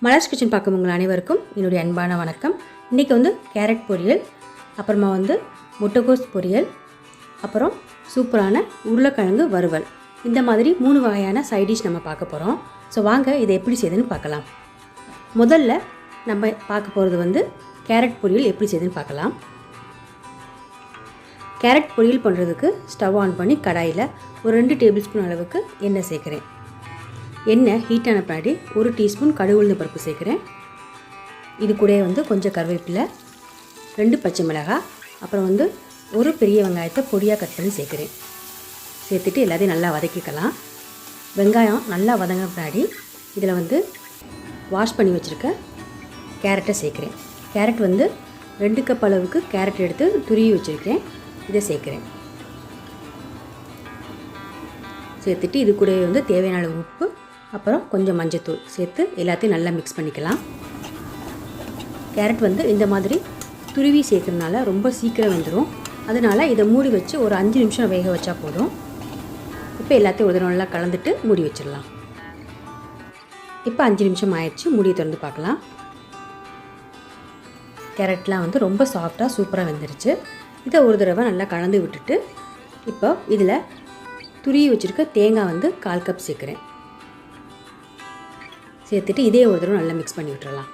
Malar's kitchen பார்க்கும் உங்கள் அனைவருக்கும் என்னுடைய அன்பான வணக்கம். இன்றைக்கி கேரட் பொரியல், அப்புறமா முட்டைகோஸ் பொரியல், அப்புறம் சூப்பரான உருளைக்கிழங்கு வறுவல், இந்த மாதிரி 3 வகையான சைட் டிஷ் நம்ம பார்க்க போகிறோம். ஸோ வாங்க இதை எப்படி செய்யுதுன்னு பார்க்கலாம். முதல்ல நம்ம பார்க்க போகிறது கேரட் பொரியல் எப்படி செய்யுதுன்னு பார்க்கலாம். கேரட் பொரியல் பண்ணுறதுக்கு ஸ்டவ் ஆன் பண்ணி கடாயில் ஒரு 2 டேபிள் ஸ்பூன் அளவுக்கு எண்ணெய் சேர்க்குறேன். எண்ணெய் ஹீட்டான பின்னாடி 1 டீஸ்பூன் கடுகு உளுந்து பருப்பு சேர்க்குறேன். இது கூட கொஞ்சம் கருவேப்பிலை, 2 பச்சை மிளகாய், அப்புறம் ஒரு பெரிய வெங்காயத்தை பொடியாக கட் பண்ணி சேர்க்குறேன். சேர்த்துட்டு எல்லாத்தையும் நல்லா வதக்கிக்கலாம். வெங்காயம் நல்லா வதங்கின பின்னாடி இதில் வாஷ் பண்ணி வச்சுருக்க கேரட்டை சேர்க்குறேன். கேரட் 2 கப் அளவுக்கு கேரட் எடுத்து துருவி வச்சுருக்கேன். இதை சேர்க்குறேன். சேர்த்துட்டு இது கூட தேவையான அளவு உப்பு, அப்புறம் கொஞ்சம் மஞ்சத்தூள் சேர்த்து எல்லாத்தையும் நல்லா மிக்ஸ் பண்ணிக்கலாம். கேரட் இந்த மாதிரி துருவி சேர்க்கறதுனால ரொம்ப சீக்கிரம் வெந்துடும். அதனால் இதை மூடி வச்சு ஒரு 5 நிமிஷம் வேக வச்சா போதும். இப்போ எல்லாத்தையும் ஒரு தடவை நல்லா கலந்துட்டு மூடி வச்சிடலாம். இப்போ 5 நிமிஷம் ஆயிடுச்சு. மூடியை திறந்து பார்க்கலாம். கேரட்லாம் ரொம்ப சாஃப்டாக சூப்பராக வெந்துருச்சு. இதை ஒரு தடவை நல்லா கலந்து விட்டுட்டு இப்போ இதில் துருவி வச்சுருக்க தேங்காய் 1/4 கப் சேர்க்குறேன். சேர்த்துட்டு இதே ஒரு தடவை நல்லா மிக்ஸ் பண்ணி விட்டுறலாம்.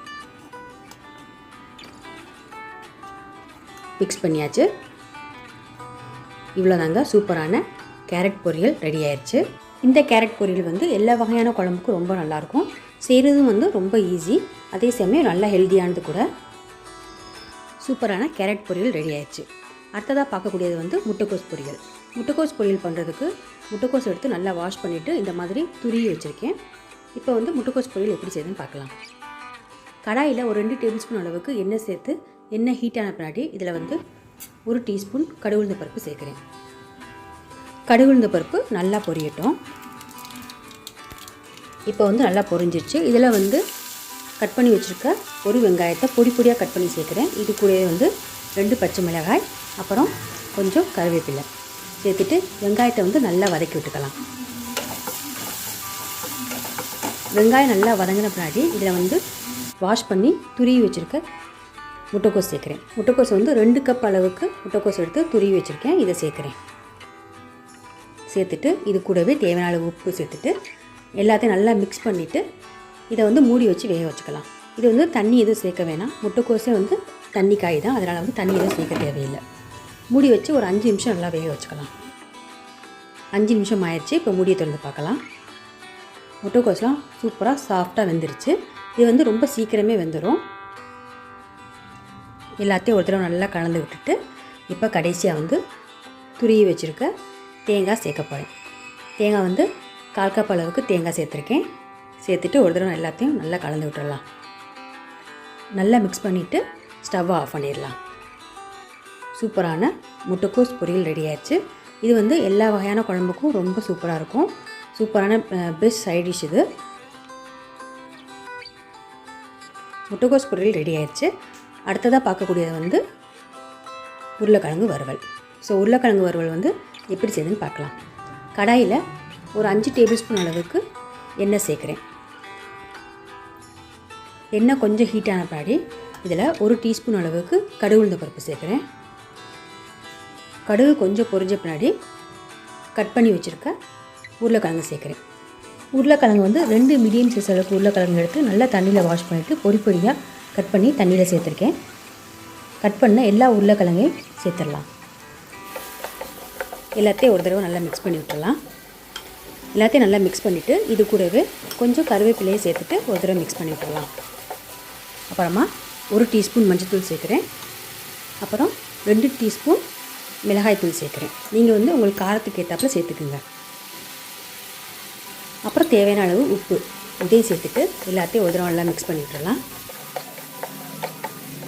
மிக்ஸ் பண்ணியாச்சு. இவ்வளோதாங்க, சூப்பரான கேரட் பொரியல் ரெடி ஆயிடுச்சு. இந்த கேரட் பொரியல் எல்லா வகையான குழம்புக்கும் ரொம்ப நல்லாயிருக்கும். செய்கிறதும் ரொம்ப ஈஸி, அதே சமயம் நல்லா ஹெல்த்தியானது கூட. சூப்பரான கேரட் பொரியல் ரெடி ஆயிடுச்சு. அடுத்ததாக பார்க்கக்கூடியது முட்டைகோஸ் பொரியல். முட்டைகோஸ் பொரியல் பண்ணுறதுக்கு முட்டைக்கோஸ் எடுத்து நல்லா வாஷ் பண்ணிவிட்டு இந்த மாதிரி துருவி வச்சுருக்கேன். இப்போ முட்டைக்கோஸ் பொரியல் எப்படி செய்யுதுன்னு பார்க்கலாம். கடாயில் ஒரு 2 டேபிள் ஸ்பூன் அளவுக்கு எண்ணெய் சேர்த்து எண்ணெய் ஹீட்டான பின்னாடி இதில் 1 டீஸ்பூன் கடுகு உளுந்து பருப்பு சேர்க்குறேன். கடுகு உளுந்து பருப்பு நல்லா பொரியட்டும். இப்போ நல்லா பொரிஞ்சிருச்சு. இதில் கட் பண்ணி வச்சுருக்க ஒரு வெங்காயத்தை பொடி பொடியாக கட் பண்ணி சேர்க்குறேன். இது கூட 2 பச்சை மிளகாய், அப்புறம் கொஞ்சம் கருவேப்பிலை சேர்த்துட்டு வெங்காயத்தை நல்லா வதக்கி விட்டுக்கலாம். வெங்காயம் நல்லா வதங்கின பின்னாடி இதில் வாஷ் பண்ணி துருவி வச்சுருக்க முட்டைக்கோஸ் சேர்க்குறேன். முட்டைக்கோஸ் 2 கப் அளவுக்கு முட்டைக்கோஸ் எடுத்து துருவி வச்சுருக்கேன். இதை சேர்க்குறேன். சேர்த்துட்டு இது கூடவே தேவையான அளவு உப்பு சேர்த்துட்டு எல்லாத்தையும் நல்லா மிக்ஸ் பண்ணிவிட்டு இதை மூடி வச்சு வேக வச்சுக்கலாம். இது தண்ணி எதுவும் சேர்க்க வேணாம். முட்டைக்கோஸே தண்ணி காய் தான், அதனால் தண்ணி எதுவும் சேர்க்க தேவையில்லை. மூடி வச்சு ஒரு 5 நிமிஷம் நல்லா வேக வச்சுக்கலாம். 5 நிமிஷம் ஆயிடுச்சு. இப்போ மூடியை திறந்து பார்க்கலாம். முட்டைக்கோஸ்லாம் சூப்பராக சாஃப்டாக வெந்துருச்சு. இது ரொம்ப சீக்கிரமே வெந்துடும். எல்லாத்தையும் ஒரு தடவை நல்லா கலந்து விட்டுட்டு இப்போ கடைசியாக துருவி வச்சுருக்க தேங்காய் சேர்க்க போகிறேன். தேங்காய் 1/4 கப் அளவுக்கு தேங்காய் சேர்த்துருக்கேன். சேர்த்துட்டு ஒரு தடவை எல்லாத்தையும் நல்லா கலந்து விட்டுடலாம். நல்லா மிக்ஸ் பண்ணிவிட்டு ஸ்டவ்வை ஆஃப் பண்ணிடலாம். சூப்பரான முட்டைக்கோஸ் பொரியல் ரெடி ஆயிடுச்சு. இது எல்லா வகையான குழம்புக்கும் ரொம்ப சூப்பராக இருக்கும். சூப்பரான பெஸ்ட் சைட் டிஷ் இது. முட்டைக்கோஸ் பொரியல் ரெடி ஆயிடுச்சு. அடுத்ததாக பார்க்கக்கூடியது உருளைக்கிழங்கு வறுவல். ஸோ உருளைக்கிழங்கு வறுவல் எப்படி செய்யுதுன்னு பார்க்கலாம். கடாயில் ஒரு 5 டேபிள் ஸ்பூன் அளவுக்கு எண்ணெய் சேர்க்குறேன். எண்ணெய் கொஞ்சம் ஹீட்டான பின்னாடி இதில் 1 டீஸ்பூன் அளவுக்கு கடுகு உளுந்து பருப்பு சேர்க்குறேன். கடுகு கொஞ்சம் பொரிஞ்ச பின்னாடி கட் பண்ணி வச்சுருக்க உருளைக்கிழங்கு சேர்க்குறேன். உருளைக்கிழங்கு 2 மீடியம் சைஸ் அளவுக்கு உருளைக்கிழங்கு எடுத்து நல்லா தண்ணியில் வாஷ் பண்ணிவிட்டு பொடி பொடியாக கட் பண்ணி தண்ணியில் சேர்த்துருக்கேன். கட் பண்ண எல்லா உருளைக்கிழங்கையும் சேர்த்துடலாம். எல்லாத்தையும் ஒரு தடவை நல்லா மிக்ஸ் பண்ணி விட்டுடலாம். எல்லாத்தையும் நல்லா மிக்ஸ் பண்ணிவிட்டு இது கூடவே கொஞ்சம் கருவேப்பிலையை சேர்த்துட்டு ஒரு தடவை மிக்ஸ் பண்ணி விட்டுடலாம். அப்புறமா 1 டீஸ்பூன் மஞ்சள்தூள் சேர்க்குறேன். அப்புறம் 2 டீஸ்பூன் மிளகாய் தூள் சேர்க்குறேன். நீங்கள் உங்களுக்கு காரத்துக்கு ஏற்றாப்புல சேர்த்துக்குங்க. அப்புறம் தேவையான அளவு உப்பு இதையும் சேர்த்துட்டு எல்லாத்தையும் ஒரு தடவை நல்லா மிக்ஸ் பண்ணி விட்டுடலாம்.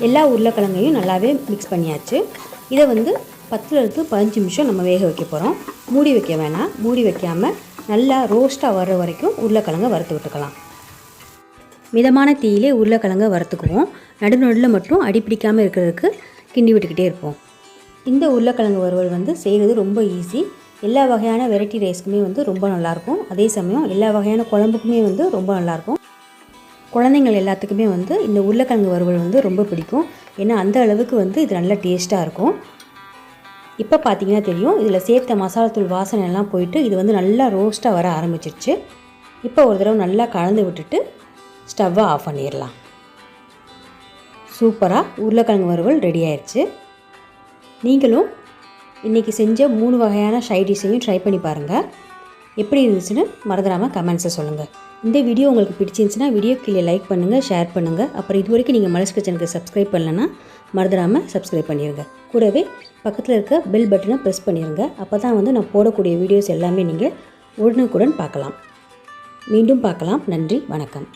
எல்லா உருளைக்கிழங்கையும் நல்லாவே மிக்ஸ் பண்ணியாச்சு. இதை 10லேருந்து 15 நிமிஷம் நம்ம வேக வைக்க போகிறோம். மூடி வைக்க வேணாம். மூடி வைக்காமல் நல்லா ரோஸ்ட்டாக வர்ற வரைக்கும் உருளைக்கிழங்கை வறுத்து விட்டுக்கலாம். மிதமான தீயிலே உருளைக்கிழங்கை வறுத்துக்குவோம். நடுநடுவில் மட்டும் அடிப்பிடிக்காமல் இருக்கிறதுக்கு கிண்டி விட்டுக்கிட்டே இருப்போம். இந்த உருளைக்கிழங்கு வறுவல் செய்கிறது ரொம்ப ஈஸி. எல்லா வகையான வெரைட்டி ரைஸ்க்குமே ரொம்ப நல்லாயிருக்கும். அதே சமயம் எல்லா வகையான குழம்புக்குமே ரொம்ப நல்லாயிருக்கும். குழந்தைங்கள் எல்லாத்துக்குமே வந்து இந்த உருளைக்கிழங்கு வறுவல் வந்து ரொம்ப பிடிக்கும். ஏன்னா அந்த அளவுக்கு வந்து இது நல்லா டேஸ்ட்டாக இருக்கும். இப்போ பார்த்தீங்கன்னா தெரியும், இதில் சேர்த்த மசாலாத்தூள் வாசனை எல்லாம் போயிட்டு இது வந்து நல்லா ரோஸ்ட்டாக வர ஆரம்பிச்சிருச்சு. இப்போ ஒரு தடவை நல்லா கலந்து விட்டுட்டு ஸ்டவ்வை ஆஃப் பண்ணிடலாம். சூப்பராக உருளைக்கிழங்கு வறுவல் ரெடி ஆயிடுச்சு. நீங்களும் இன்றைக்கி செஞ்ச 3 வகையான சைட் டிஷ்ஷையும் ட்ரை பண்ணி பாருங்கள். எப்படி இருந்துச்சுன்னு மறந்துடாமல் கமெண்ட்ஸை சொல்லுங்கள். இந்த வீடியோ உங்களுக்கு பிடிச்சிருந்துச்சுன்னா வீடியோ கீழே லைக் பண்ணுங்கள், ஷேர் பண்ணுங்கள். அப்புறம் இது வரைக்கும் நீங்கள் மலர்ஸ் கிச்சனுக்கு சப்ஸ்கிரைப் பண்ணலன்னா மறந்துடாமல் சப்ஸ்கிரைப் பண்ணிடுங்க. கூடவே பக்கத்தில் இருக்க பெல் பட்டனை ப்ரெஸ் பண்ணிடுங்க. அப்போ தான் வந்து நான் போடக்கூடிய வீடியோஸ் எல்லாமே நீங்கள் உடனுக்குடன் பார்க்கலாம். மீண்டும் பார்க்கலாம். நன்றி, வணக்கம்.